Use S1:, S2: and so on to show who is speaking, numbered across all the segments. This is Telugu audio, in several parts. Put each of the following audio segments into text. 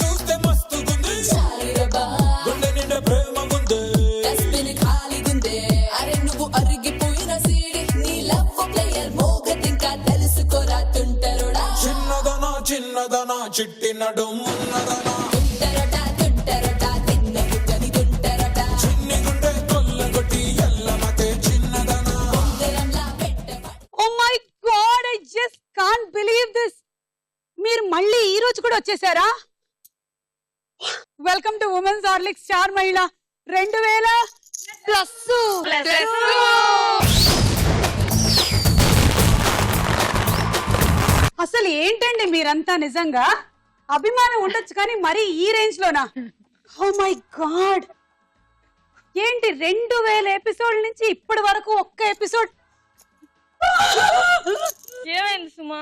S1: చూస్తే మస్తుగుంది గుండె నిండా ప్రేమ ఉంది
S2: అరే నువ్వు అరిగిపోయిన సీడి నీ లవ్ ప్లేయర్ మోగతింకా తెలుసుకోరా తుంటరుడా
S1: చిన్నదనా చిన్నదనా చిట్టి నడు ఉన్నదనా
S2: తుంటరట తుంటరట తిన్న గుడ్డని తుంటరట
S1: చిన్ని గుండె కొల్లగొట్టి ఎల్లమతే చిన్నదనా
S2: ఉంగరంలా పెట్టబడి
S3: oh my God I just can't believe this. మీరు మళ్ళీ ఈ రోజు కూడా వచ్చేసారా? Welcome to women's Horlicks star Mahila 2000 plus. అసలు ఏంటండి మీరంతా నిజంగా అభిమానం ఉండొచ్చు కానీ మరి ఈ రేంజ్ లోనా? ఓ మై గాడ్, ఏంటి 2000 ఎపిసోడ్ నుంచి ఇప్పటి వరకు ఒక్క ఎపిసోడ్?
S4: ఏమైంది సుమా?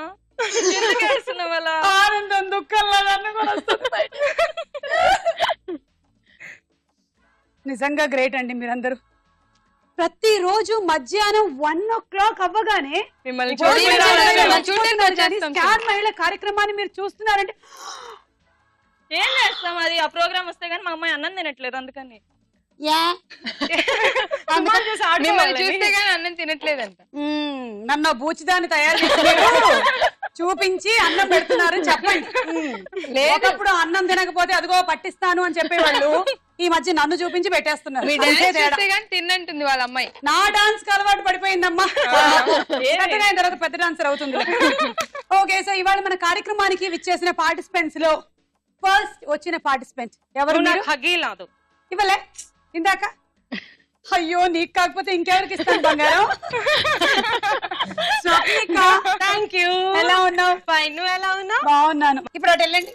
S4: ఎందుకు ఏడుస్తున్నావు అలా?
S3: ఆనందం దుఃఖంలా నన్ను కూడా వస్తుంది బయట. నిజంగా గ్రేట్ అండి మీరందరూ. ప్రతిరోజు మధ్యాహ్నం 1 o'clock అవ్వగానే
S4: మిమ్మల్ని
S3: స్టార్ మహిళ కార్యక్రమాన్ని మీరు చూస్తున్నారంటే
S4: ఏం చేస్తాం, అది ఆ ప్రోగ్రామ్ వస్తే గానీ మా అమ్మాయి అన్నం తినట్లేదు, అందుకని
S5: మిమ్మల్ని చూస్తే గానీ అన్నం తినట్లేదంట.
S3: నన్ను బూచిదాన్ని తయారు చేస్తున్నారు చూపించి అన్నం పెడుతున్నారు చెప్పండి. లేకప్పుడు అన్నం తినకపోతే అదిగో పట్టిస్తాను అని చెప్పేవాళ్ళు ఈ మధ్య నన్ను చూపించి పెట్టేస్తున్నారు.
S5: తిన్నంటుంది వాళ్ళ అమ్మాయి.
S3: నా డాన్స్ కి అలవాటు పడిపోయిందమ్మా. పెద్దగా అయిన తర్వాత పెద్ద డాన్సర్ అవుతుంది. ఓకే, సో ఇవాళ మన కార్యక్రమానికి విచ్చేసిన పార్టిసిపెంట్స్ లో ఫస్ట్ వచ్చిన పార్టిసిపెంట్ ఎవరు?
S4: హగీలాదు
S3: ఇవ్వలే ఇందాక. అయ్యో, నీకు కాకపోతే ఇంకెవరికి ఇస్తాను బంగారం. Swapnika,
S4: thank you.
S3: ఎలా ఉన్నావు?
S4: ఫైన్, నువ్వు ఎలా ఉన్నావు?
S3: బాగున్నాను. ఇప్పుడు అటు వెళ్ళండి.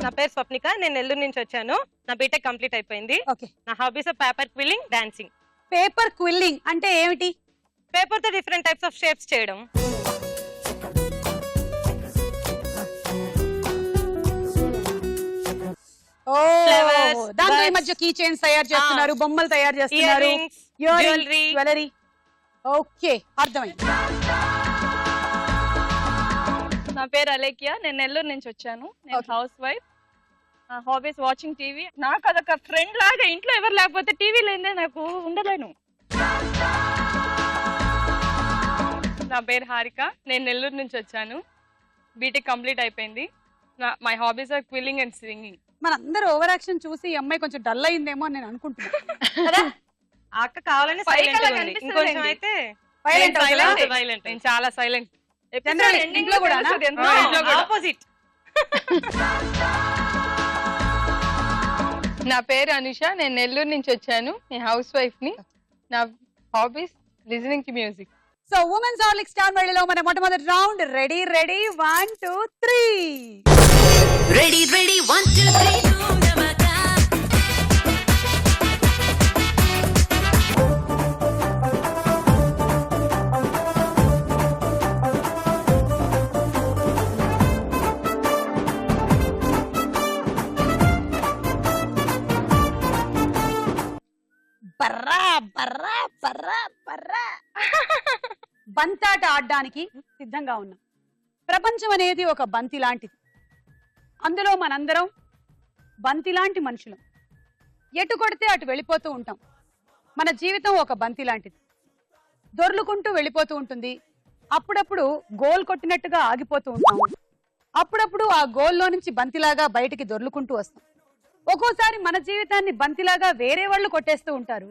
S4: నా పేరు స్వప్నిక, నేను నెల్లూరు నుంచి వచ్చాను. నా బీటెక్ కంప్లీట్ అయిపోయింది.
S3: ఓకే,
S4: నా hobbies paper quilling, dancing.
S3: Paper quilling అంటే ఏమిటి?
S4: పేపర్ తో డిఫరెంట్ టైప్స్ ఆఫ్ షేప్స్ చేయడం.
S3: దాంతో ఈ మధ్య కీ చైన్స్ తయారు చేస్తున్నారు, బొమ్మలు తయారు చేస్తున్నారు, జ్యువెలరీ. ఓకే, అర్థమైంది.
S4: నా పేరు అలేఖ్య, నేను నెల్లూరు నుంచి వచ్చాను. నేను హౌస్ వైఫ్. నా హాబీస్ వాచింగ్ టీవీ. నాకు అదొక ఫ్రెండ్ లాగా, ఇంట్లో ఎవరు లేకపోతే టీవీ లేదే నాకు ఉండలేను. నా పేరు హారిక, నేను నెల్లూరు నుంచి వచ్చాను. బీటెక్ కంప్లీట్ అయిపోయింది. My hobbies are quilling and singing.
S3: మనందరూ ఓవర్ యాక్షన్ చూసి ఈ అమ్మాయి కొంచెం డల్ అయిందేమో అని నేను అనుకుంటున్నాను.
S4: అక్క కావాలని ఇంకొంచెం అయితే వైలెంట్. నేను చాలా సైలెంట్.
S3: ఇంట్లో కూడా
S4: ఆపోజిట్.
S5: నా పేరు అనుష, నేను నెల్లూరు నుంచి వచ్చాను. నేను హౌస్ వైఫ్ ని. నా hobbies listening to music.
S3: So women's Horlicks star మహిళలో మన మొట్టమొదటి రౌండ్. రెడీ 1 2 3.
S2: రెడీ 1 2 3
S3: బర్రా బర్రా బర్రా బర్రా. బంతాట ఆడడానికి సిద్ధంగా ఉన్నాం. ప్రపంచం అనేది ఒక బంతి లాంటిది. అందులో మనందరం బంతి లాంటి మనుషులం. ఎటు కొడితే అటు వెళ్ళిపోతూ ఉంటాం. మన జీవితం ఒక బంతి లాంటిది, దొర్లుకుంటూ వెళ్ళిపోతూ ఉంటుంది. అప్పుడప్పుడు గోల్ కొట్టినట్టుగా ఆగిపోతూ ఉంటాం. అప్పుడప్పుడు ఆ గోల్లో నుంచి బంతిలాగా బయటికి దొర్లుకుంటూ వస్తాం. ఒక్కోసారి మన జీవితాన్ని బంతిలాగా వేరే వాళ్ళు కొట్టేస్తూ ఉంటారు.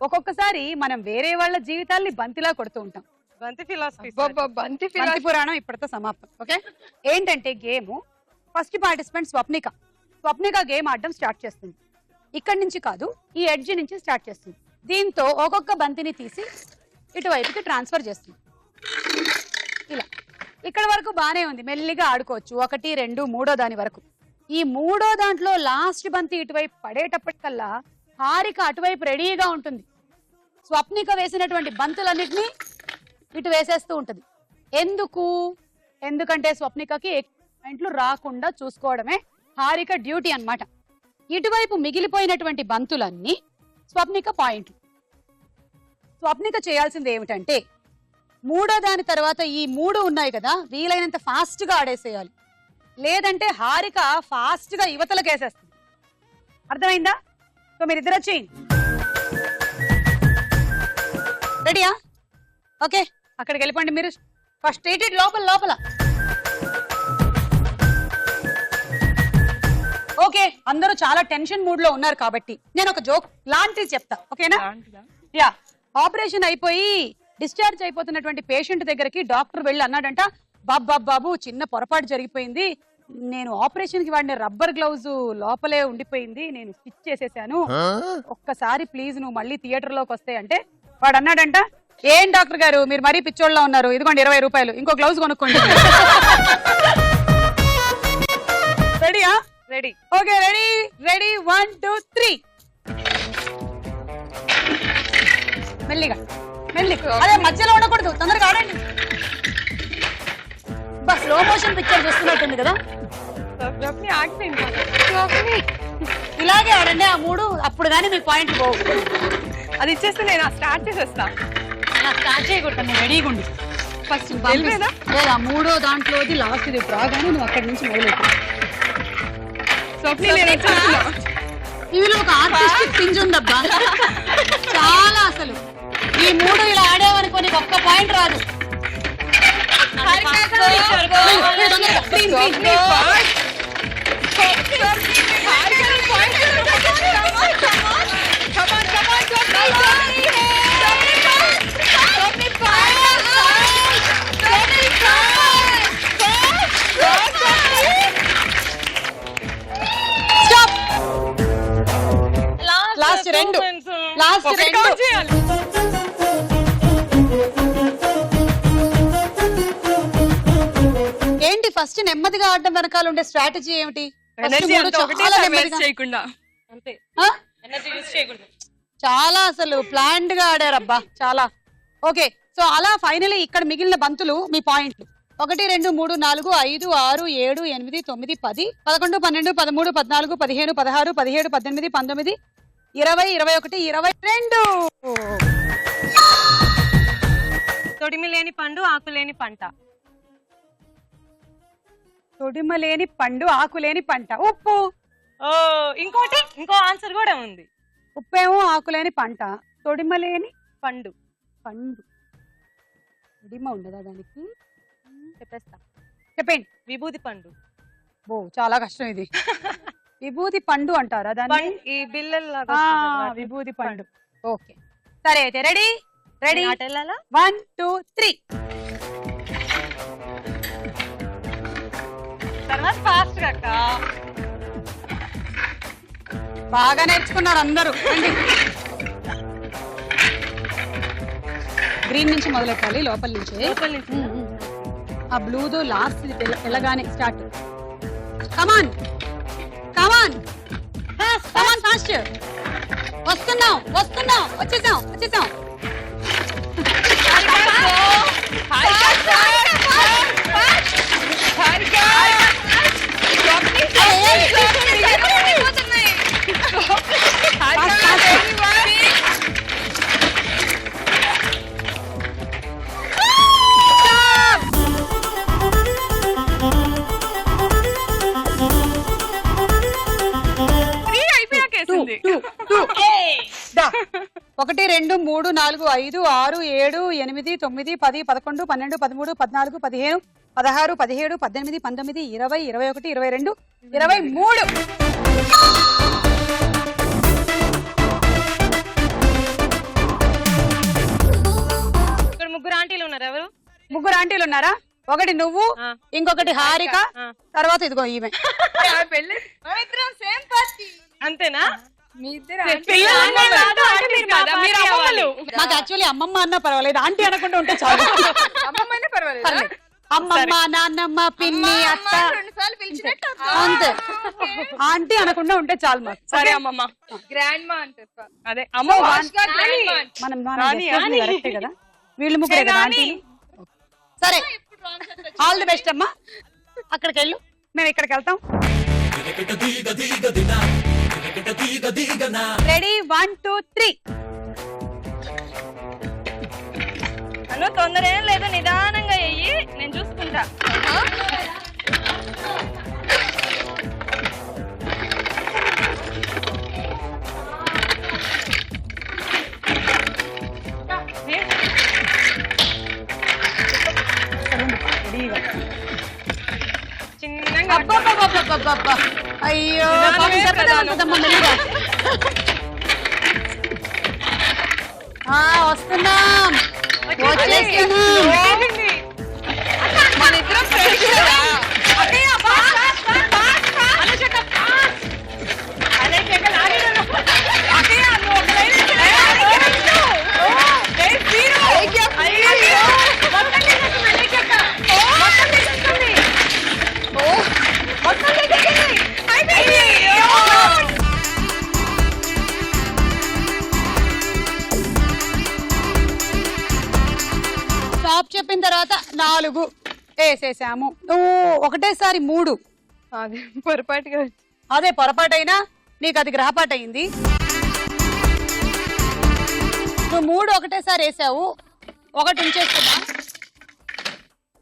S3: ఒక్కొక్కసారి మనం వేరే వాళ్ళ జీవితాల్ని బంతిలా కొడుతూ ఉంటాం.
S4: బంతి ఫిలాసఫీ.
S5: బంతి
S3: పురాణం ఇప్పటితో సమాప్తం. ఓకే, ఏంటంటే game first participant Swapnika game ఆడడం స్టార్ట్ చేస్తుంది. ఇక్కడి నుంచి కాదు, ఈ ఎడ్జ్ నుంచి స్టార్ట్ చేస్తుంది. దీంతో ఒక్కొక్క బంతిని తీసి ఇటువైపుకి ట్రాన్స్ఫర్ చేస్తుంది. ఇలా ఇక్కడ వరకు బానే ఉంది, మెల్లిగా ఆడుకోవచ్చు. 1 2 3 దాని వరకు. ఈ 3వ దాంట్లో లాస్ట్ బంతి ఇటువైపు పడేటప్పటికల్లా హారిక అటువైపు రెడీగా ఉంటుంది. స్వప్నిక వేసినటువంటి బంతులన్నిటినీ ఇటు వేసేస్తూ ఉంటది. ఎందుకంటే స్వప్నికకి పాయింట్లు రాకుండా చూసుకోవడమే హారిక డ్యూటీ అన్నమాట. ఇటువైపు మిగిలిపోయినటువంటి బంతులన్నీ స్వప్నిక పాయింట్లు. స్వప్నిక చేయాల్సింది ఏమిటంటే మూడో దాని తర్వాత ఈ 3 ఉన్నాయి కదా, వీలైనంత ఫాస్ట్ గా ఆడేసేయాలి. లేదంటే హారిక ఫాస్ట్ గా యువతలకు వేసేస్తుంది. అర్థమైందా? సో మీరిద్దరు వచ్చి రెడీయా? ఓకే, అక్కడికి వెళ్ళిపోండి మీరు. ఫస్ట్ లోపల లోపల. ఓకే, అందరూ చాలా టెన్షన్ మూడ్ లో ఉన్నారు కాబట్టి నేను ఒక జోక్ లాంటిది చెప్తా, ఓకేనా? యా, ఆపరేషన్ అయిపోయి డిశ్చార్జ్ అయిపోతున్నటువంటి పేషెంట్ దగ్గరికి డాక్టర్ వెళ్ళి అన్నాడంట, బాబు చిన్న పొరపాటు జరిగిపోయింది, నేను ఆపరేషన్ కి వాడిన రబ్బర్ గ్లౌజ్ లోపలే ఉండిపోయింది, నేను స్టిచ్ చేసేసాను, ఒక్కసారి ప్లీజ్ నువ్వు మళ్ళీ థియేటర్ లోకి వస్తే అంటే వాడు అన్నాడంట, ఏం డాక్టర్ గారు మీరు మరీ పిచ్చోళ్ళ ఉన్నారు, ఇదిగోండి 20 రూపాయలు, ఇంకో గ్లౌజ్ కొనుక్కోండి. రెడీయా?
S4: రెడీ.
S3: Okay, ready 1 2 3. మెల్లిగా అదే మధ్యలో ఉండకూడదు, తొందరగా ఆడండి. బస్ స్లో మోషన్ పిక్చర్ చూస్తున్నట్టుంది కదా. ఇలాగే ఆడండి ఆ 3, అప్పుడు కానీ మీకు పాయింట్ పోవు.
S4: అది ఇచ్చేస్తే నేను స్టార్ట్ చేసేస్తా.
S3: స్టార్ట్ చేయకూడదు, నువ్వు రెడీగా ఉండు. ఫస్ట్ లేదా 3వ దాంట్లోది లాస్ట్ ఇది రాగానే నువ్వు అక్కడి నుంచి మొదలెట్టు. ఇవిలో ఒక ఆర్టిస్టిక్ పింజ్ ఉందబ్బా చాలా. అసలు ఈ 3 ఇలా ఆడేవనుకో నీకు ఒక్క పాయింట్ రాదు. లాస్ట్ 2. ఏంటి ఫస్ట్ నెమ్మదిగా ఆడడం వెనకాల ఉండే స్ట్రాటజీ ఏమిటి? చాలా అసలు ప్లాన్డ్ గా ఆడారబ్బా చాలా. ఓకే, సో అలా ఫైనలీ ఇక్కడ మిగిలిన బంతులు మీ పాయింట్లు 1 2 3 4 5 6 7 8 9 10 11 12 13 14 15 16 17 18 19 20 21 22.
S4: తొడిమి లేని పండు ఆకు లేని పంట.
S3: తొడిమ లేని పండు ఆకు లేని పంట. ఉప్పు.
S4: ఇంకో ఆన్సర్ కూడా ఉంది.
S3: ఉప్పేమో ఆకులేని పంట, తొడిమ లేని
S4: పండు.
S3: తొడిమ ఉండదా దానికి?
S4: చెప్పేస్తా,
S3: చెప్పండి.
S4: విభూతి పండు.
S3: ఓ చాలా కష్టం ఇది. విభూతి పండు అంటారా దాన్ని?
S4: ఈ బిల్లల
S3: విభూతి పండు. ఓకే సరే అయితే రెడీ 1 2 3.
S4: తర్వాత ఫాస్ట్ గా
S3: బాగా నేర్చుకున్నారు అందరూ. గ్రీన్ నుంచి మొదలెట్టాలి, లోపల నుంచి. ఆ బ్లూదో లాస్ట్ వెళ్ళగానే స్టార్ట్. Come on fast. వస్తున్నాం వచ్చేసాం. ఒకటి 2 3 4 5 6 7 8 9 10 11 12 13 14 15 16 17 18 19 20 21 22 23.
S4: ఇక్కడ ముగ్గురు ఆంటీలు ఉన్నారు. ఎవరు?
S3: ముగ్గురు ఆంటీలు ఉన్నారా? ఒకటి నువ్వు, ఇంకొకటి హారిక, తర్వాత ఇదిగో ఈమె.
S4: అంతేనా?
S3: నాకు యాక్చువల్లీ అమ్మమ్మ అన్నా పర్వాలేదు, ఆంటీ అనకుండా ఉంటే చాలు. అమ్మమ్మ, నాన్నమ్మ, పిన్ని, అత్త అంతే, ఆంటీ అనకుండా ఉంటే చాలు మాకు.
S4: సరే అమ్మమ్మ,
S5: గ్రాండ్ మా అంటారు.
S4: అదే
S3: మనం కరెక్టే కదా, వీళ్ళు ముగ్గురే కదా ఆంటీ. సరే ఆల్ ది బెస్ట్ అమ్మా. అక్కడికి వెళ్ళు, మేము ఇక్కడికి వెళ్తాం. రెడీ 1 2 3.
S4: నువ్వు తొందర ఏం లేదు, నిదానంగా వెయ్యి, నేను చూసుకుంటా. చిన్నగా
S3: అబ్బబ్బబ్బబ్బబ్బబ్బ. అయ్యో పాపం చెప్పదే ఉంటుందమ్మా మెల్లిగా. వస్తున్నాం వచ్చేస్తున్నాం.
S5: మన ఇద్దరం ఫ్రెండ్స్ కదా.
S3: స్టాప్ చెప్పిన తర్వాత 4 వేసేసాము. నువ్వు ఒకటేసారి 3.
S5: అది పొరపాటుగా
S3: అదే పొరపాటైనా నీకు అది గ్రహపాటు అయింది. నువ్వు 3 ఒకటేసారి వేసావు, 1 ఉంచేస్తున్నా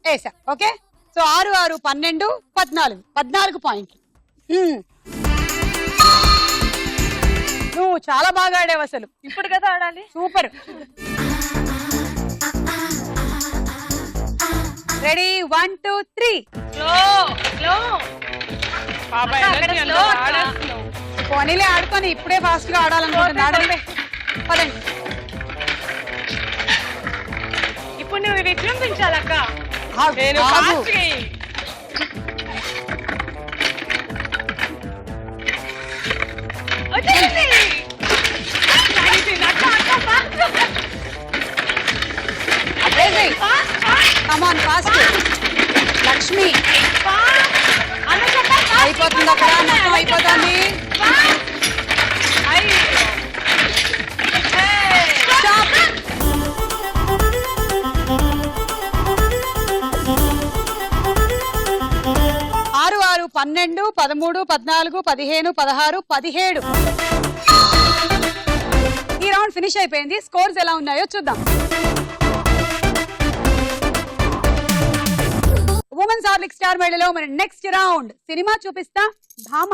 S3: వేసా. ఓకే, సో 6, 6, 12, 14 పాయింట్లు. నువ్వు చాలా బాగా ఆడావు అసలు.
S4: ఇప్పుడు కదా ఆడాలి.
S3: సూపర్. రెడీ 1 2 3. పోనీలే ఆడుకొని ఇప్పుడే ఫాస్ట్ గా ఆడాలనుకుంటున్నా. ఆడండి పదండి.
S4: ఇప్పుడు నువ్వు విజృంభించాలక్క.
S3: ఆగు, ఆగు. Come on, fast. లక్ష్మి అయిపోతుంది అక్కడ, మొత్తం అయిపోతుంది. Stop. 6, 6, 12, 13, 14, 15, 16, 17. ఈ రౌండ్ ఫినిష్ అయిపోయింది. స్కోర్స్ ఎలా ఉన్నాయో చూద్దాం. ఉమెన్స్ హార్లిక్ స్టార్ మేళలో మన నెక్స్ట్ రౌండ్ సినిమా చూపిస్తా భామ.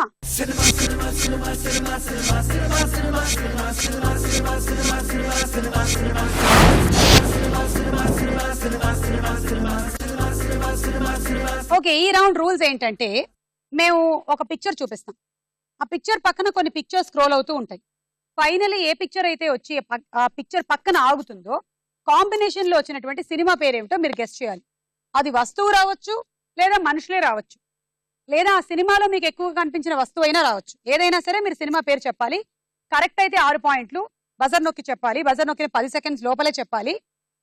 S3: ఓకే, ఈ రౌండ్ రూల్స్ ఏంటంటే మేము ఒక పిక్చర్ చూపిస్తాం. ఆ పిక్చర్ పక్కన కొన్ని పిక్చర్ స్క్రోల్ అవుతూ ఉంటాయి. ఫైనలీ ఏ పిక్చర్ అయితే వచ్చి ఆ పిక్చర్ పక్కన ఆగుతుందో కాంబినేషన్ లో వచ్చినటువంటి సినిమా పేరేమిటో మీరు గెస్ట్ చేయాలి. అది వస్తువు రావచ్చు, లేదా మనుషులే రావచ్చు, లేదా ఆ సినిమాలో మీకు ఎక్కువగా కనిపించిన వస్తువు అయినా రావచ్చు. ఏదైనా సరే మీరు సినిమా పేరు చెప్పాలి. కరెక్ట్ అయితే 6 పాయింట్లు. బజర్ నొక్కి చెప్పాలి. బజర్ నొక్కిన 10 సెకండ్స్ లోపలే చెప్పాలి.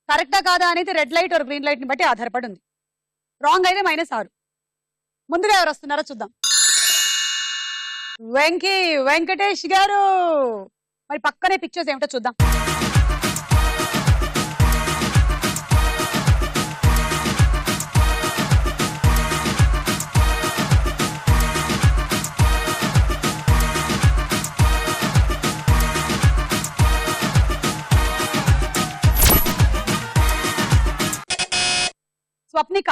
S3: కరెక్టా కాదా అనేది red light or green light ని బట్టి ఆధారపడి ఉంది. రాంగ్ అయితే -6. ముందుగా ఎవరు వస్తున్నారో చూద్దాం. వెంకటేష్ గారు. మరి పక్కనే పిక్చర్స్ ఏమిటో చూద్దాం. స్వప్నిక.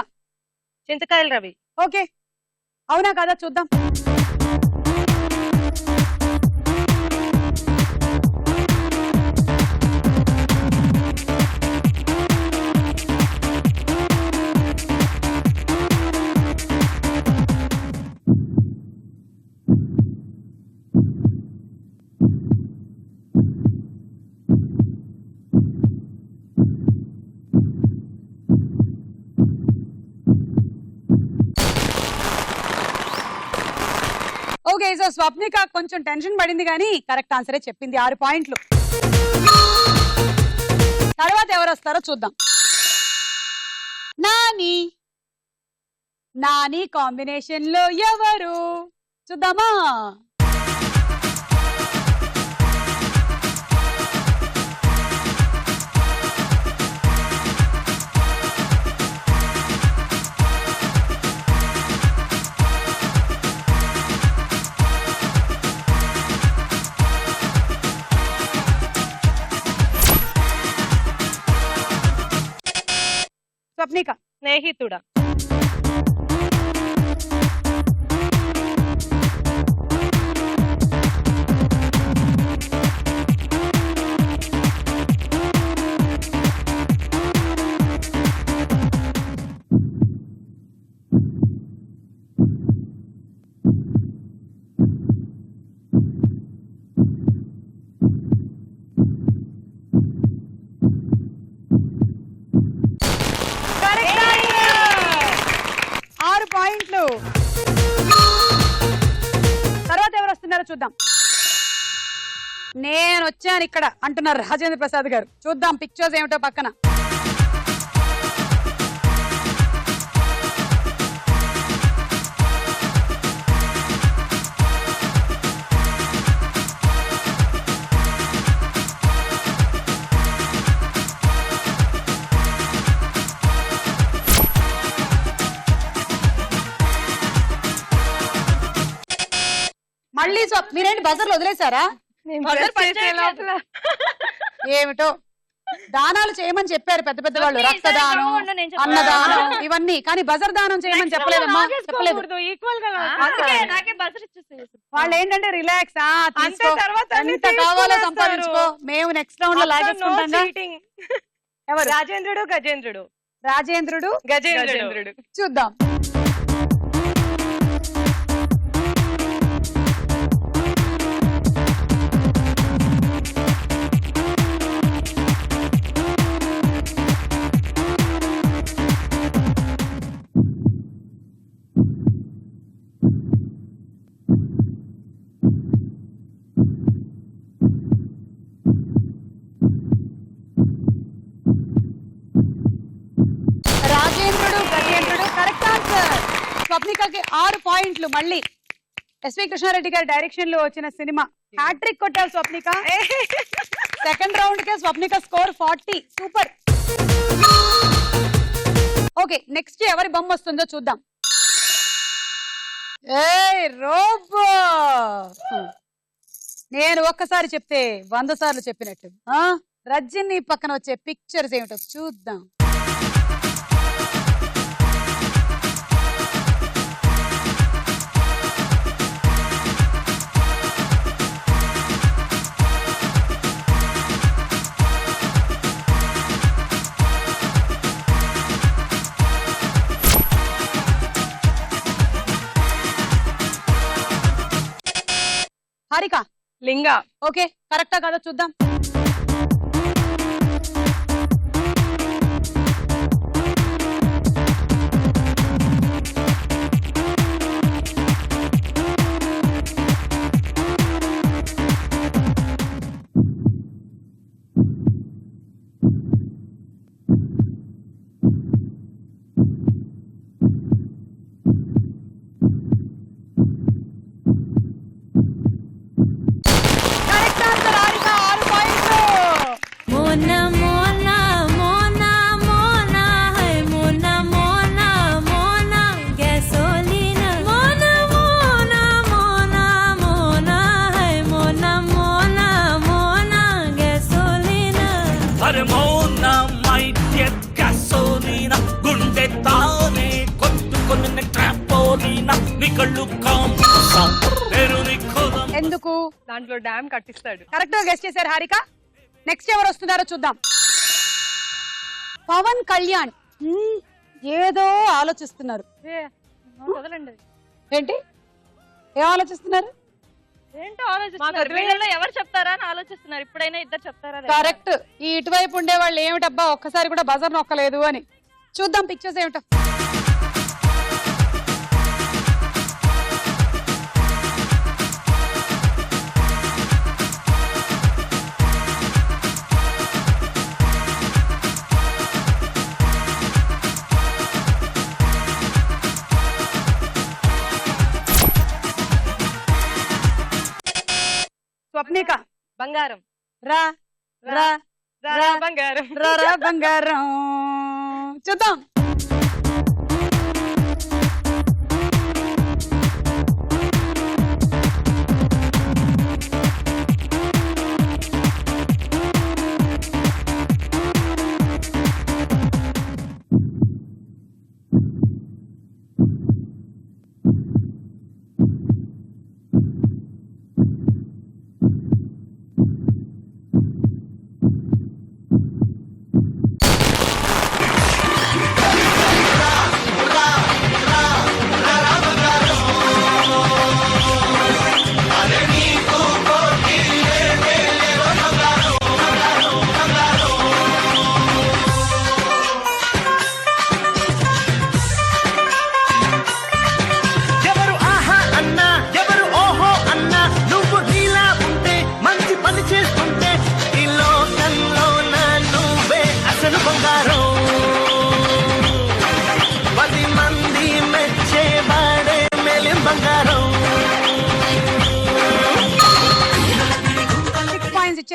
S4: చింతకాయలు రవి.
S3: ఓకే, అవునా కదా చూద్దాం. ఓకే, సో స్వప్నిక కొంచెం టెన్షన్ పడింది కానీ కరెక్ట్ ఆన్సరే చెప్పింది. 6 పాయింట్లు. తర్వాత ఎవరు వస్తారో చూద్దాం. నాని కాంబినేషన్ లో ఎవరు చూద్దామా. స్వప్నిక.
S4: స్నేహితుడా.
S3: Correct answer. 6 పాయింట్లు. తర్వాత ఎవరు వస్తున్నారో చూద్దాం. నేను వచ్చాను ఇక్కడ అంటున్నారు రాజేంద్ర ప్రసాద్ గారు. చూద్దాం పిక్చర్స్ ఏమిటో పక్కన. మళ్ళీ మీరేంటి బజర్లు వదిలేశారా? ఏమిటో దానాలు చేయమని చెప్పారు పెద్ద పెద్ద వాళ్ళు, రక్తదానం, అన్నదానం ఇవన్నీ, కానీ బజర్ దానం చేయమని చెప్పలేదమ్మా. చెప్పలేదు. వాళ్ళు ఏంటంటే రిలాక్స్, ఎంత కావాలో సంపాదించుకో, మేము నెక్స్ట్ రౌండ్ లో లాగేసుకుంటాం. ఎవరు?
S4: రాజేంద్రుడు గజేంద్రుడు.
S3: రాజేంద్రుడు
S4: గజేంద్రుడు.
S3: చూద్దాం. రాజేంద్రుడు గజేంద్రుడు కరెక్ట్ ఆన్సర్. స్వప్నికకి 6 పాయింట్లు. మళ్ళీ ఎస్వి కృష్ణారెడ్డి గారి డైరెక్షన్ లో వచ్చిన సినిమా. హ్యాట్రిక్ కొట్టారు స్వప్నిక. సెకండ్ రౌండ్ కే Swapnika score 40. Super. Okay, next ఎవరి బొమ్మ వస్తుందో చూద్దాం. ఏయ్ రోబో, నేను ఒక్కసారి చెప్తే 100 సార్లు చెప్పినట్టు. రజ్జిని పక్కన వచ్చే పిక్చర్స్ ఏమిటో చూద్దాం. హారిక.
S4: లింగా.
S3: ఓకే, కరెక్టా కదా చూద్దాం. ఎందుకు?
S4: దాంట్లో డ్యామ్ కట్టిస్తాడు.
S3: కరెక్ట్ గా గెస్ చేశారు హారిక. నెక్స్ట్ ఎవరు వస్తున్నారో చూద్దాం. పవన్ కళ్యాణ్. ఏదో ఆలోచిస్తున్నారు.
S4: వదలండి.
S3: ఏంటి ఏం ఆలోచిస్తున్నారు?
S4: ఏంటో ఆలోచిస్తున్నారు. ఎవరు చెప్తారా అని ఆలోచిస్తున్నారు. ఇప్పుడైనా ఇద్దరు చెప్తారా?
S3: కరెక్ట్. ఈ ఇటువైపు ఉండే వాళ్ళు ఏమిటబ్బా ఒక్కసారి కూడా బజర్ నొక్కలేదు అని. చూద్దాం పిక్చర్స్ ఏమిటో. స్వప్నిక.
S4: బంగారం.
S3: రా రా రా
S4: బంగారం.
S3: రా రా బంగారం. చూద్దాం.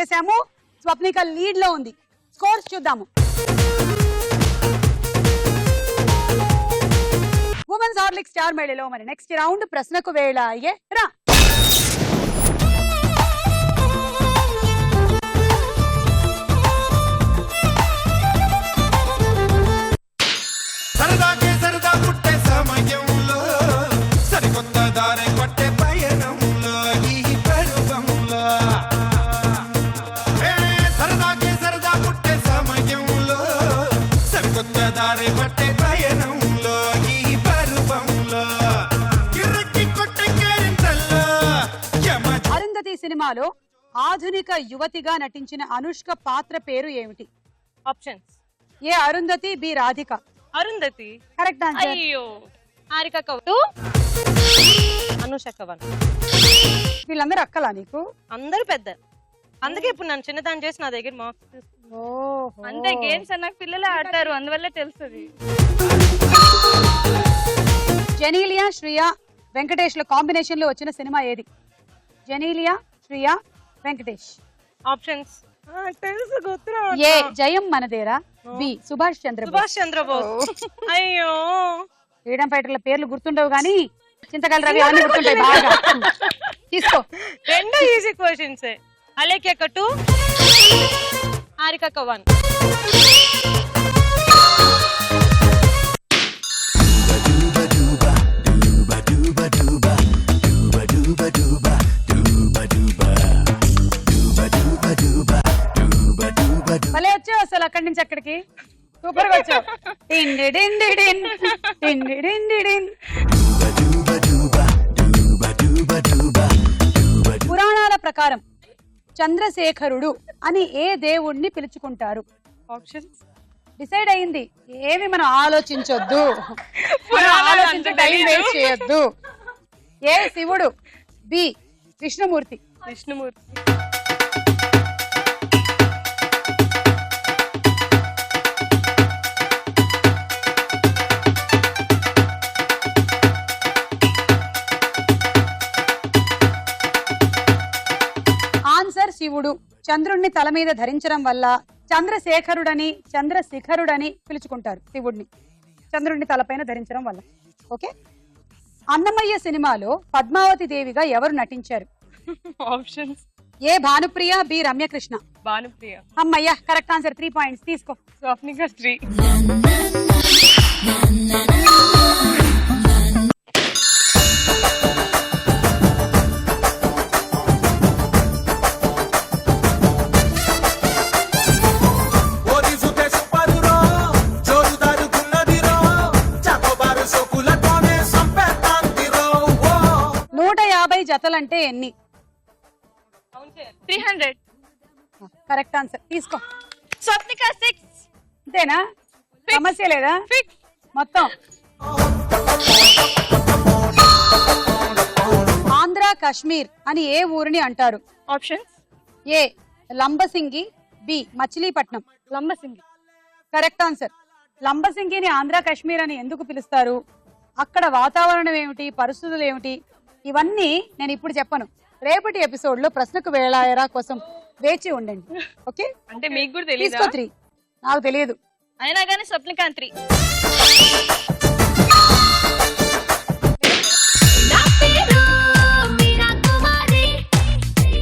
S3: వచ్చేసాము. స్వప్నిక లీడ్ లో ఉంది. స్కోర్స్ చూద్దాము. ఉమెన్స్ హార్లిక్ స్టార్ మేళలో మరి నెక్స్ట్ రౌండ్ ప్రశ్నకు వేళ అయ్యే రా.
S6: సరదాకే సరదా పుట్టే సమయంలో సరికొత్త దారి పట్టే పయనంలో ఈ పరువంలో సరదాకే సరదా పుట్టే సమయంలో సరికొత్త దారి పట్టే పయనంలో ఈ పరువంలో కిర్రకి కొట్టే కేరింతల్లో
S3: అరుంధతి సినిమాలో ఆధునిక యువతిగా నటించిన అనుష్క పాత్ర పేరు ఏమిటి?
S4: Options.
S3: A Arundhati, B Radhika.
S4: Arundhati.
S3: Correct answer.
S4: అయ్యో. హారిక 2, అనుషక 1.
S3: వీళ్ళందరూ అక్కలా నీకు?
S7: అందరూ పెద్ద, అందుకే ఇప్పుడు నన్ను చిన్నదాన్ని చేసి నా దగ్గర మార్క్స్.
S4: అంతే, గేమ్స్ అన్నాక పిల్లలే ఆడతారు, అందువల్లే తెలుస్తుంది.
S3: జెనీలియా, శ్రియా, వెంకటేష్ లో కాంబినేషన్ లో వచ్చిన సినిమా ఏది? జెనీలియా, శ్రియా, వెంకటేష్.
S4: ఆప్షన్స్.
S7: తెలుసు, గుర్తురా.
S3: ఏ జయం మనదేరా, బి సుభాష్ చంద్రబోస్.
S7: సుభాష్ చంద్రబోస్.
S4: అయ్యో,
S3: ఫ్రీడమ్ ఫైటర్ల పేర్లు గుర్తుండవు కానీ చింతకాయల రవి అవన్నీ గుర్తుంటాయి బాగా. తీసుకో.
S7: రెండు ఈజీ క్వశ్చన్స్. అలేఖ్య 2, హారిక 1.
S3: భలే వచ్చావు అసలు అక్కడి నుంచి అక్కడికి. సూపర్ గా వచ్చావు. డిండి డిండి డిన్, డిండి డిండి డిన్. పురాణాల ప్రకారం చంద్రశేఖరుడు అని ఏ దేవుణ్ణి పిలుచుకుంటారు?
S4: ఆప్షన్స్.
S3: డిసైడ్ అయింది, ఏమి మనం ఆలోచించొద్దు, మనం ఆలోచించి టైం వేస్ట్ చేయొద్దు. ఏ శివుడు, బి విష్ణుమూర్తి.
S4: విష్ణుమూర్తి.
S3: ఆన్సర్ శివుడు. చంద్రుణ్ణి తల మీద ధరించడం వల్ల చంద్రశేఖరుడని, చంద్రశిఖరుడని పిలుచుకుంటారు శివుడిని, చంద్రుణ్ణి తలపైన ధరించడం వల్ల. ఓకే. అన్నమయ్య సినిమాలో పద్మావతి దేవిగా ఎవరు నటించారు?
S4: ఆప్షన్స్.
S3: ఏ భానుప్రియ, బి రమ్యకృష్ణ.
S4: భానుప్రియ.
S3: అమ్మయ్య కరెక్ట్ ఆన్సర్. 3 పాయింట్స్ తీసుకో.
S4: స్వప్నిక 3.
S6: ఓది సుతే సుపరురో జోరుదారు గున్నదిరో చాకోబారు సోకులతోనే సంపేతాందిరో
S3: 150 జతలంటే ఎన్ని?
S4: 300.
S3: కరెక్ట్ ఆన్సర్ తీసుకో.
S4: స్వప్నిక 6.
S3: అంతేనా? సమస్య లేదా? మొత్తం. ఆంధ్ర కాశ్మీర్ అని ఏ ఊరిని అంటారు?
S4: Options.
S3: A Lambasingi, B Machilipatnam.
S4: Lambasingi.
S3: Correct answer. లంబసింగిని ఆంధ్ర కాశ్మీర్ అని ఎందుకు పిలుస్తారు? అక్కడ వాతావరణం ఏమిటి, పరిస్థితులు ఏమిటి, ఇవన్నీ నేను ఇప్పుడు చెప్పను. రేపటి ఎపిసోడ్ లో ప్రశ్నకు వేళాయరా కోసం వేచి ఉండండి. ఓకే,
S4: అంటే మీకు కూడా తెలియదు.
S3: తీసుకో 3. నాకు తెలియదు.
S4: అయినా కానీ స్వప్నిక 3.
S2: నా పేరు మీరా కుమారి,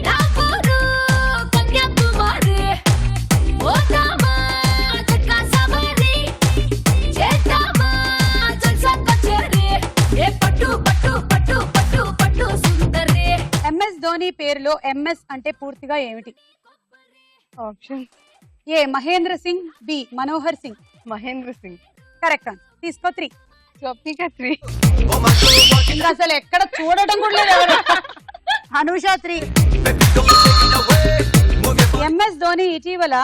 S2: నా పేరు కన్యాకుమారి. ఓ రామా చక్కా సవారి, చేద్దామా జల్సా కచేరి. ఏ పట్టు పట్టు పట్టు పట్టు పట్టు సుందరి.
S3: ఎంఎస్ ధోని పేరులో ఎంఎస్ అంటే పూర్తిగా ఏమిటి?
S4: Options.
S3: A Mahendra Singh, B Manohar Singh.
S4: Mahendra Singh.
S3: Correct answer తీసుకో. 3.
S4: స్వప్నిక 3.
S3: ఇంకా అసలు ఎక్కడ చూడటం కూడా లేదు ఎవరు. అనూష 3. ఎంఎస్ ధోని ఇటీవల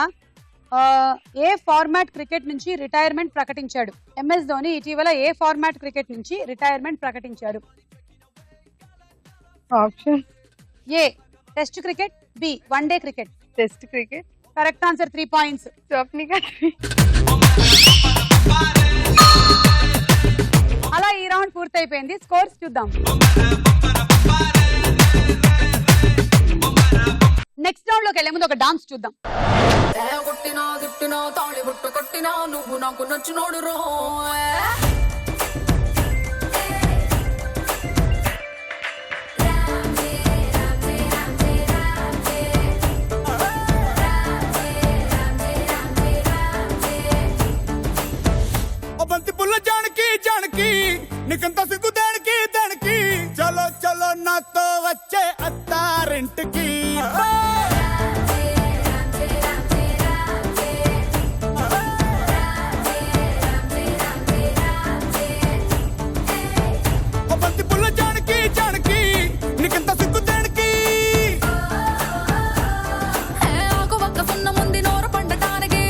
S3: ఏ ఫార్మాట్ క్రికెట్ నుంచి రిటైర్మెంట్ ప్రకటించాడు? ఎంఎస్ ధోని ఇటీవల ఏ ఫార్మాట్ క్రికెట్ నుంచి రిటైర్మెంట్ ప్రకటించాడు?
S4: Option.
S3: A test cricket, B one day cricket.
S4: Test cricket.
S3: Correct answer. 3 points.
S4: Swapnika 3.
S3: అలా ఈ రౌండ్ పూర్తయిపోయింది. స్కోర్స్ చూద్దాం. నెక్స్ట్ రౌండ్ లోకి వెళ్ళే ముందు ముందు ఒక డాన్స్ చూద్దాం.
S2: కొట్టినా తిట్టినా తాళి బుట్ట కట్టినా నువ్వు నాకు నచ్చినోడు రో
S6: ఓ బంతి పుల్ల జానకి జానకి నీకంత సిగ్గు దానికి దానికి చలో చలో నాతో వచ్చే అత్తారింటికి ఓ బంతి పుల్ల జానకి జానకి నీకంత సిగ్గు దానికి
S2: ఆకు ఒక్క సున్న ముందు నోరు పండటానికి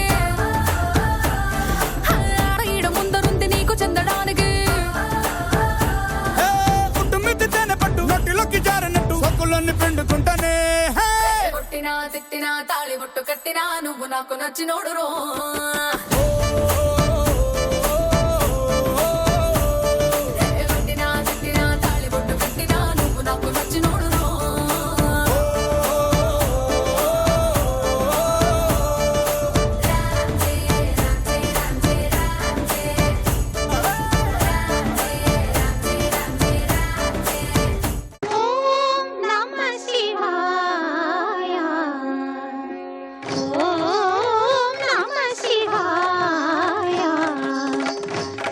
S2: ఈడ ముందరుంది నీకు చెందడానికి
S6: కుటుంబిత తేనె పట్టు నోటిలోకి జారినట్టు సొక్కులన్నీ పిండుకుంటానే
S2: కొట్టినా తిట్టినా తాళి బుట్టు కట్టినా నువ్వు నాకు నచ్చినోడు రో కొట్టినా తిట్టినా తాళి బుట్టు కట్టినా నువ్వు నాకు నచ్చినోడు రో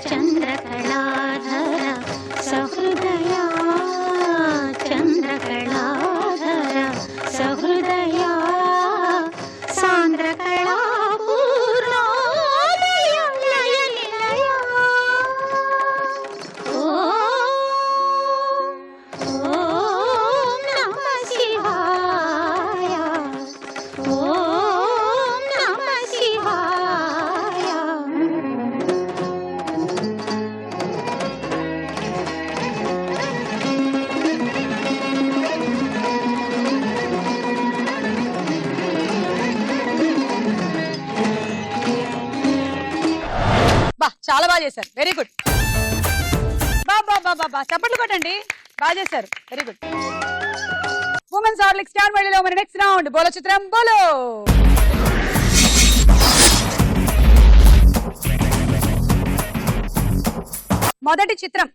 S8: చంద్రకళాధర సహృదయా చంద్రకళాధర సహృదయా సాంద్రకళా పూర్ణోదయ లయ నిలయ ఓం నమః శివాయ ఓం నమః శివాయ.
S3: బా చాలా బాగా చేశారు, వెరీ గుడ్. బా బా బా బా బా చప్పట్లు కొట్టండి, బాగా చేశారు, very good. Women's Horlicks star మళ్ళీలో మరి నెక్స్ట్ రౌండ్ బోలో చిత్రం బోలో. మొదటి చిత్రం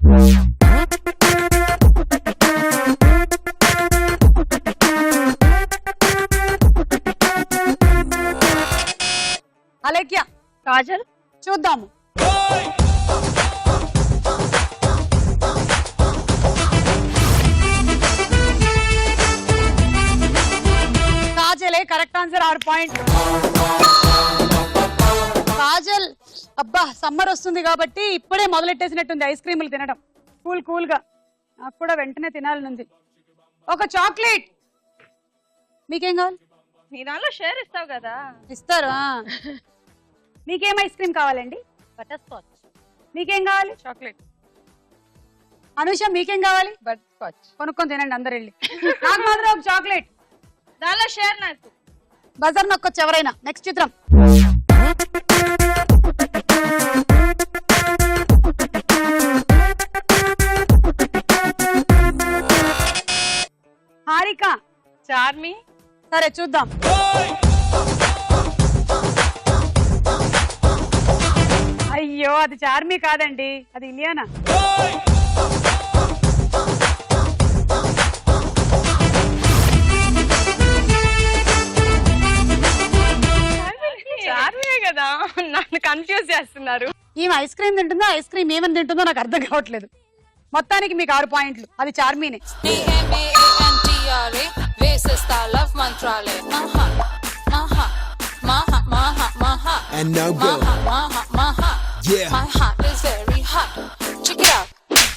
S3: అలేఖ్య,
S4: కాజల్.
S3: చూద్దాము. కాజలే కరెక్ట్ ఆన్సర్, 6 పాయింట్. కాజల్ అబ్బా సమ్మర్ వస్తుంది కాబట్టి ఇప్పుడే మొదలెట్టేసినట్టుంది ఐస్ క్రీములు తినడం, కూల్ గా. నాకు కూడా వెంటనే తినాలనుంది. ఒక చాక్లెట్. మీకేం కావాలి?
S4: నీ దానిలో షేర్ ఇస్తావు కదా.
S3: ఇస్తారు. మీకేం ఐస్ క్రీమ్ కావాలండి?
S7: Butter scotch.
S3: మీకేం కావాలి?
S5: చాక్లెట్.
S3: అనుష మీకేం కావాలి?
S5: Butter scotch.
S3: కొనుక్కొని తినండి అందరు వెళ్ళి. నాకు మాత్రం ఒక చాక్లెట్.
S4: దానిలో షేర్ నాకు.
S3: బజార్ నొక్కొచ్చు ఎవరైనా. నెక్స్ట్ చిత్రం. హారిక,
S4: చార్మి.
S3: సరే చూద్దాం. అయ్యో అది చార్మి కాదండి, అది ఇలియానా.
S4: చార్మియే కదా, నన్ను కన్ఫ్యూజ్ చేస్తున్నారు.
S3: ఈమె ఐస్ క్రీమ్ తింటుందో ఐస్ క్రీమ్ ఏమని తింటుందో నాకు అర్థం కావట్లేదు. మొత్తానికి మీకు 6 పాయింట్లు. అది చార్మీనే.
S2: DMANTRA వేసేస్తా లవ్ మంత్రాలే మహా మహా మహా మహా మహా
S6: And now go.
S2: మహా మహా
S6: Yeah.
S2: My heart is very hot. Check it out.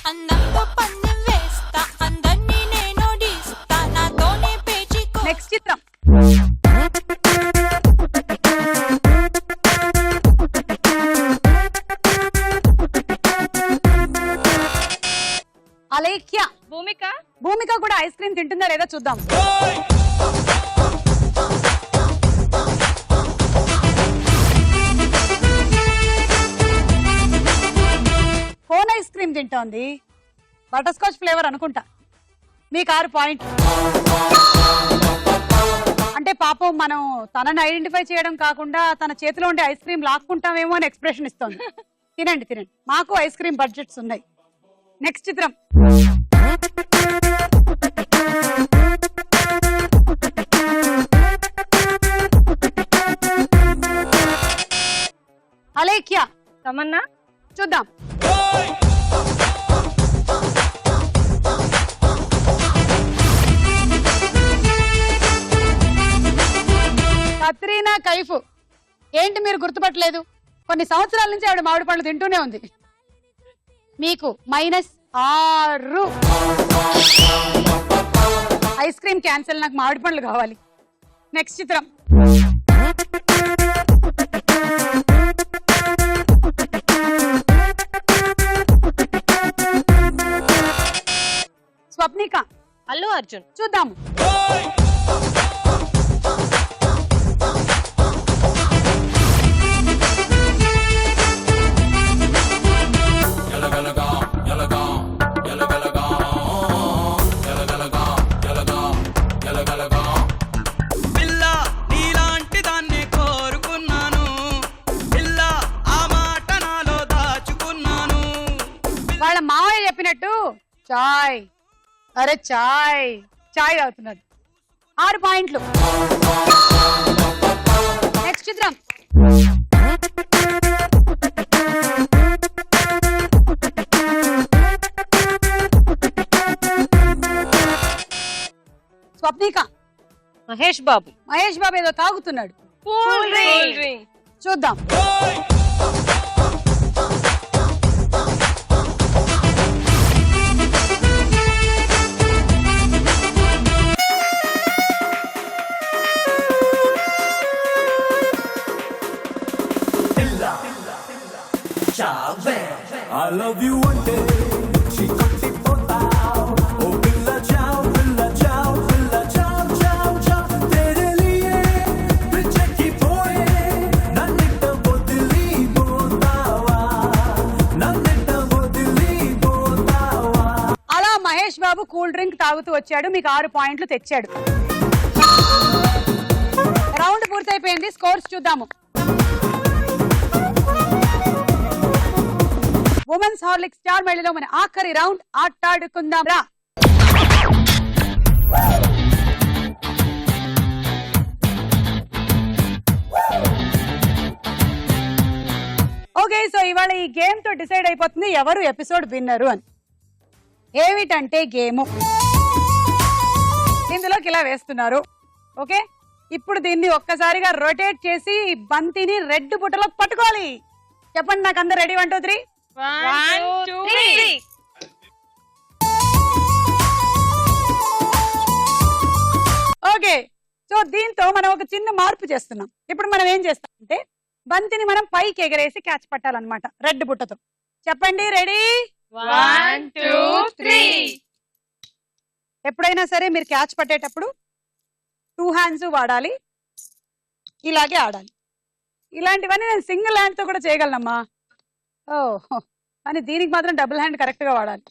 S2: అన్నంత పన్ను వేస్తా అందరినీ నేను డిస్తా నాతోనే పేచికో.
S3: నెక్స్ట్ చిత్రం. అలేఖ్య,
S4: భూమిక.
S3: భూమిక కూడా ఐస్ క్రీమ్ తింటుందా లేదా చూద్దాం. కోన్ ఐస్ క్రీమ్ తింటోంది, బటర్ స్కాచ్ ఫ్లేవర్ అనుకుంటా. మీకు 6 పాయింట్లు. అంటే పాపం మనం తనని ఐడెంటిఫై చేయడం కాకుండా తన చేతిలో ఉండే ఐస్ క్రీమ్ లాక్కుంటామేమో అని ఎక్స్ప్రెషన్ ఇస్తోంది. తినండి తినండి, మాకు ఐస్ క్రీమ్ బడ్జెట్స్ ఉన్నాయి. నెక్స్ట్ చిత్రం. అలేఖ్య,
S4: తమన్నా,
S3: చూద్దాం. కత్రీనా కైఫ్. ఏంటి మీరు గుర్తుపట్టలేదు? కొన్ని సంవత్సరాల నుంచి ఆవిడ మామిడి పండ్లు తింటూనే ఉంది. మీకు -6. ఐస్ క్రీమ్ క్యాన్సిల్, నాకు మామిడి పండ్లు కావాలి. నెక్స్ట్ చిత్రం. స్వప్నిక,
S7: అల్లు అర్జున్.
S3: చూద్దాము.
S6: పిల్ల నీలాంటి దాన్ని కోరుకున్నాను, పిల్ల ఆ మాట నాలో దాచుకున్నాను.
S3: వాళ్ళ మావయ్య చెప్పినట్టు చాయ్, అరే చాయ్ చాయ్ అవుతున్నది. 6 పాయింట్లు. నెక్స్ట్ చిత్రం. స్వప్నిక,
S7: మహేష్ బాబు.
S3: మహేష్ బాబు ఏదో తాగుతున్నాడు.
S4: Cool drink.
S3: చూద్దాం.
S6: I love you అంటే చీకటి పోతావ్, ఓ పిల్ల చావ్ పిల్ల చావ్ పిల్ల చావ్ చావ్ చావ్, तेरे लिए పిచ్చెక్కి పోయే నన్నిట్ట వదిలిపోతావా, నన్నిట్ట వదిలిపోతావా.
S3: అలా మహేష్ బాబు కూల్ డ్రింక్ తాగుతూ వచ్చాడు, మీకు 6 పాయింట్లు తెచ్చాడు. రౌండ్ పూర్తయిపోయింది. స్కోర్స్ చూద్దాము. ఉమెన్స్ హార్లిక్ స్టార్ మహిళలో మన ఆఖరి రౌండ్ ఆటాడుకుందాం రా. ఓకే, సో ఇవాళ ఈ గేమ్ తో డిసైడ్ అయిపోతుంది ఎవరు ఎపిసోడ్ విన్నరు అని. ఏమిటంటే గేమ్ ఇందులోకి ఇలా వేస్తున్నారు. ఓకే, ఇప్పుడు దీన్ని ఒక్కసారిగా రొటేట్ చేసి బంతిని రెడ్ బుట్టలో పట్టుకోవాలి. చెప్పండి నాకు, అందరు రెడీ? 1 2 3.
S4: 1 2 3.
S3: ఓకే, సో దీంతో మనం ఒక చిన్న మార్పు చేస్తున్నాం. ఇప్పుడు మనం ఏం చేస్తామంటే బంతిని మనం పైకి ఎగరేసి క్యాచ్ పట్టాలన్నమాట రెడ్ బుట్టతో. చెప్పండి, రెడీ?
S4: 1 2 3.
S3: ఎప్పుడైనా సరే మీరు క్యాచ్ పట్టేటప్పుడు 2 హ్యాండ్స్ వాడాలి, ఇలాగే ఆడాలి. ఇలాంటివన్నీ నేను సింగిల్ హ్యాండ్ తో కూడా చేయగలనమ్మా. ఓహో, కానీ దీనికి మాత్రం డబుల్ హ్యాండ్ కరెక్ట్ గా వాడాలి.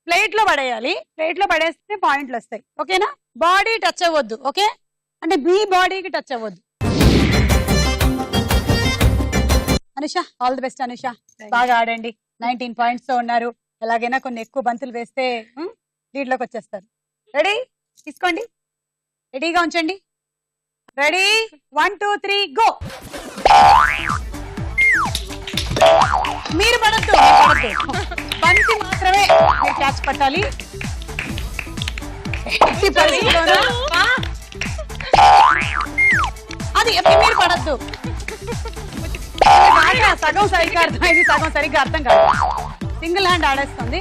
S3: ప్లేట్ లో పడేయాలి, ప్లేట్ లో పడేస్తే పాయింట్లు వస్తాయి. ఓకేనా? బాడీ టచ్ అవ్వద్దు. ఓకే, అంటే మీ బాడీకి టచ్ అవ్వద్దు. Anusha, all the best Anusha, బాగా ఆడండి. 19 పాయింట్స్ తో ఉన్నారు. ఎలాగైనా కొన్ని ఎక్కువ బంతులు వేస్తే లీడ్ లోకి వచ్చేస్తారు. రెడీ? తీసుకోండి, రెడీగా ఉంచండి. రెడీ? 1 2 3 గో. మీరు పడద్దు, బంతి మాత్రమే మీరు క్యాచ్ పట్టాలి. అది మీరు పడద్దు. సగం సరిగ్గా అర్థమైంది, సగం సరిగ్గా అర్థం కాదు. సింగిల్ హ్యాండ్ ఆడేస్తుంది.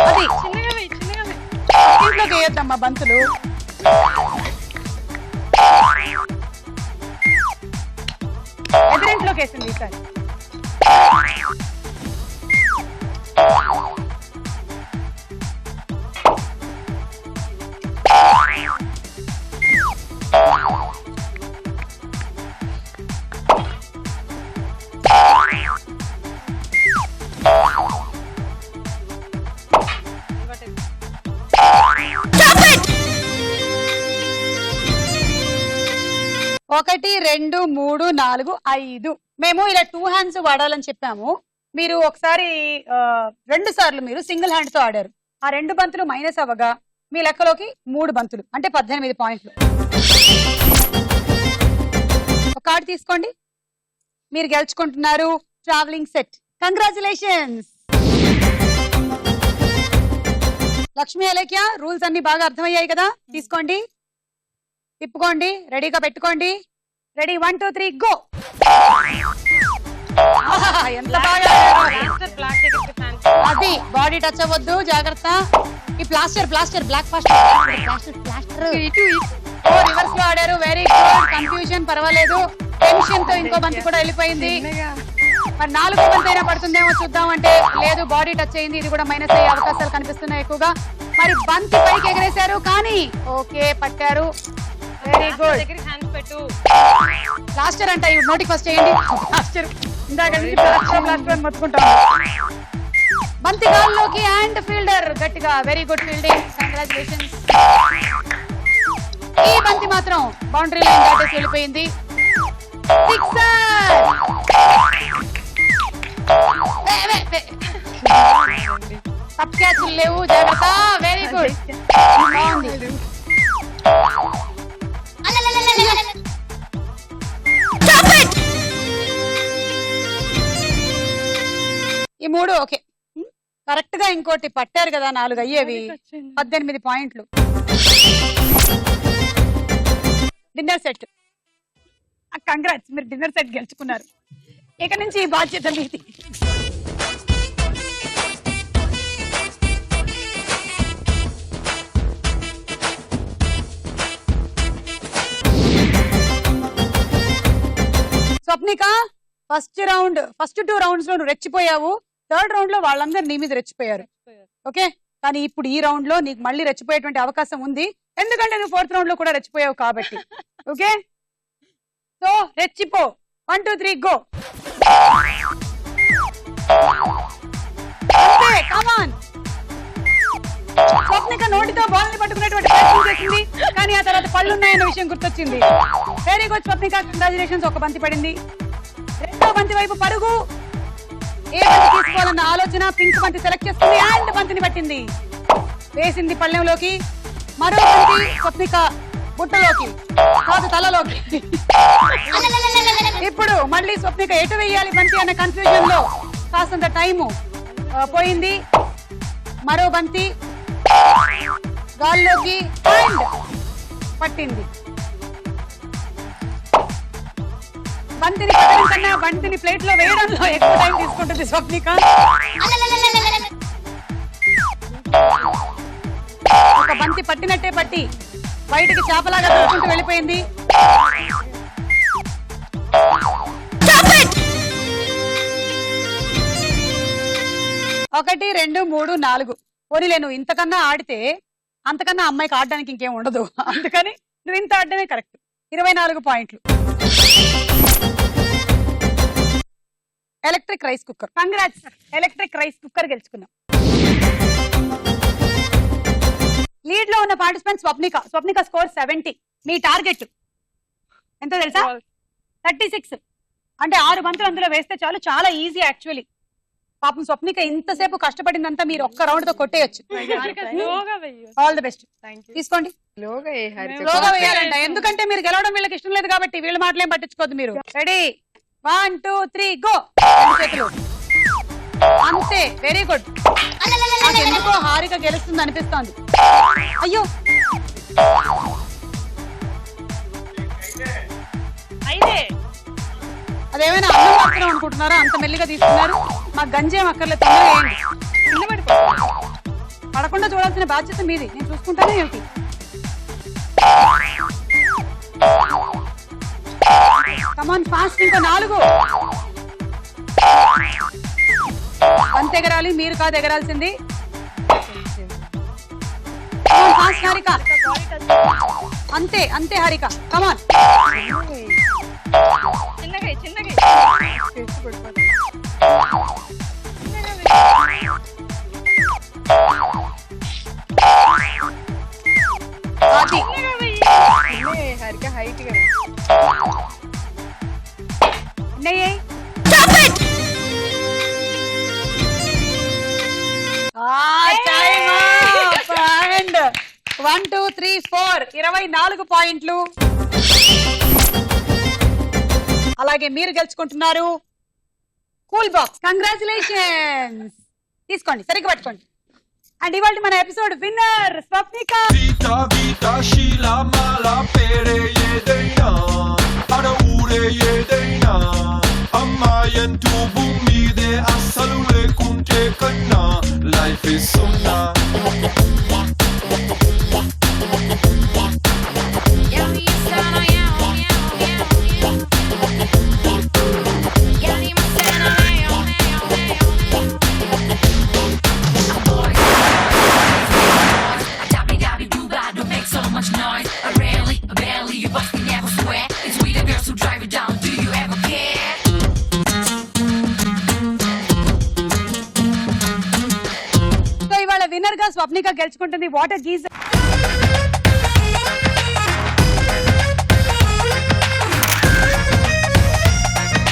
S3: అది ఇంట్లోకి వేయొద్దమ్మా బంతులు. ఎదురింట్లోకి వేసింది ఈసారి. 1 2 3 4 5 మేము ఇలా 2 హ్యాండ్స్ వాడాలని చెప్పాము. మీరు ఒకసారి 2 సార్లు మీరు సింగిల్ హ్యాండ్ తో ఆడారు. ఆ 2 బంతులు మైనస్ అవ్వగా మీ లెక్కలోకి 3 బంతులు అంటే 18 పాయింట్లు. ఒక కార్డు తీసుకోండి. మీరు గెలుచుకుంటున్నారు travelling set. Congratulations. Lakshmi Alekhya, rules అన్ని బాగా అర్థమయ్యాయి కదా? తీసుకోండి, తిప్పుకోండి, రెడీగా పెట్టుకోండి. Ready 1 2 3 go. ఎంత బాగా అది బాడీ టచ్ అవ్వద్దు, జాగ్రత్త. ఈ ప్లాస్టర్ బ్లాక్ ప్లాస్టర్ రివర్స్ లో ఆడారు. Very good. కన్ఫ్యూజన్ పర్వాలేదు. టెన్షన్ తో ఇంకో బంతి కూడా వెళ్ళిపోయింది. మరి 4వ బంతి అయినా పడుతుందేమో చూద్దాం అంటే లేదు, బాడీ టచ్ అయింది. ఇది కూడా మైనస్ అయ్యే అవకాశాలు కనిపిస్తున్నాయి ఎక్కువగా. మరి బంతి పైకి ఎగరేశారు కానీ ఓకే పట్టారు. Very good. ప్లాస్టర్ అంట నోటికి ఫస్ట్ చేయండి. ప్లాస్టర్ ఇందాక నుంచి ప్లాస్టర్ మొత్తుకుంటాం. బంతి గాల్లోకి అండ్ ఫీల్డర్ గట్టిగా. Very good fielding. కంగ్రాచులేషన్స్. ఈ బంతి మాత్రం బౌండరీ లైన్ దాటేసి వెళ్ళిపోయింది. సిక్సర్. టప్ క్యాచ్లు లేవు, జాగ్రత్త. Very good. బాగుంది. ఈ 3 ఓకే. కరెక్ట్ గా ఇంకోటి పట్టారు కదా, 4 అయ్యేవి. 18 పాయింట్లు. Dinner set. కంగ్రాట్స్, మీరు డిన్నర్ సెట్ గెలుచుకున్నారు. ఇక నుంచి ఈ బాధ్యత మీది. స్వప్నిక, ఫస్ట్ 2 రౌండ్స్ లో నువ్వు రెచ్చిపోయావు. 3rd రౌండ్ లో వాళ్ళందరూ నీ మీద రెచ్చిపోయారు. ఓకే, కానీ ఇప్పుడు ఈ రౌండ్ లో నీకు మళ్ళీ రెచ్చిపోయేటువంటి అవకాశం ఉంది. ఎందుకంటే నువ్వు 4th రౌండ్ లో కూడా రెచ్చిపోయావు కాబట్టి. ఓకే, సో రెచ్చిపో. 1 2 3 గో. అంతే, కమాన్. స్వప్నిక నోటితో బాల్ ని పట్టుకునేటువంటి ప్రయత్నం చేసింది కానీ ఆ తర్వాత పళ్ళు ఉన్నాయన్న విషయం గుర్తొచ్చింది. Very good Swapnika, congratulations. ఒక బంతి పడింది. 2వ బంతి వైపు పరుగు. ఏ బంతి తీసుకోవాలన్న ఆలోచన. పింక్ బంతి సెలెక్ట్ చేసుకుంది అండ్ బంతిని పట్టింది, వేసింది పళ్ళెంలోకి. మరో బంతి స్వప్నిక బుట్టలోకి కాదు తలలోకి. ఇప్పుడు మళ్ళీ స్వప్నిక ఎటు వేయాలి బంతి అనే కన్ఫ్యూజన్ లో కాస్తంత టైము పోయింది. మరో బంతి గాల్లోకి అండ్ పట్టింది. బంతిని పట్టడం కన్నా బంతిని ప్లేట్ లో వేయడంలో ఎక్కువ టైం తీసుకుంటుంది స్వప్నిక. ఒక బంతి పట్టినట్టే పట్టి బయటికి చేపలాగా దూకుంటూ వెళ్ళిపోయింది. ఒకటి 2 3 4. పోనీలే, నువ్వు ఇంతకన్నా ఆడితే అంతకన్నా అమ్మాయికి ఆడడానికి ఇంకేం ఉండదు. అందుకని నువ్వు ఇంత ఆడడమే కరెక్ట్. 24 పాయింట్లు. Electric rice cooker. Congrats, electric rice cooker గెలుచుకున్నాం. లీడ్ లో ఉన్న పార్టిసిపెంట్ స్వప్నిక స్కోర్ 70. మీ టార్గెట్ ఎంత తెలుసా? 36. అంటే 6 బంతులు అందులో వేస్తే చాలు. చాలా ఈజీ యాక్చువల్లీ. పాపం స్వప్నిక ఇంతసేపు కష్టపడిందంతా మీరు ఒక్క రౌండ్ తో కొట్టేయచ్చు. All the best. తీసుకోండి. లోగా వేయాలంట, ఎందుకంటే మీరు గెలవడం వీళ్ళకి ఇష్టం లేదు కాబట్టి. వీళ్ళ మాటలేం పట్టించుకోవద్దు మీరు. Ready 1 2 3 go. చేతులు అంతే. Very good. ఎందుకో హారిక గెలుస్తుంది అనిపిస్తోంది. అయ్యో, అదేమైనా అన్నం మాత్రం అనుకుంటున్నారా? అంత మెల్లిగా తీసుకున్నారు. మా గంజేం అక్కర్లేదు, తొందరగా వేయండి. పడకుండా చూడాల్సిన బాధ్యత మీది. నేను చూసుకుంటానే ఏమిటి. Come on fast. ఇంకో 4. అంత ఎగరాలి, మీరు కాదు ఎగరాల్సింది. ఫాస్ట్ హారిక. అంతే అంతే హారిక, కమాన్.
S5: హరిక హైట్ గా
S3: నెయ్యి. Time up. And 1, 2, 3, 4 24 పాయింట్లు. అలాగే మీరు గెలుచుకుంటున్నారు కూల్ బాక్స్. కంగ్రాచులేషన్స్. తీసుకోండి, సరిగ్గా పట్టుకోండి. అండ్ ఇవాళ మన episode winner Swapnika.
S6: Vita vita shila mala pere yedaina ara ure yedaina amma yantu bumi de asalu lekunte kanna life is sunna
S3: so ఇవాళ విన్నర్ గా స్వప్నిక గెలుచుకుంటుంది వాటర్ గీజర్.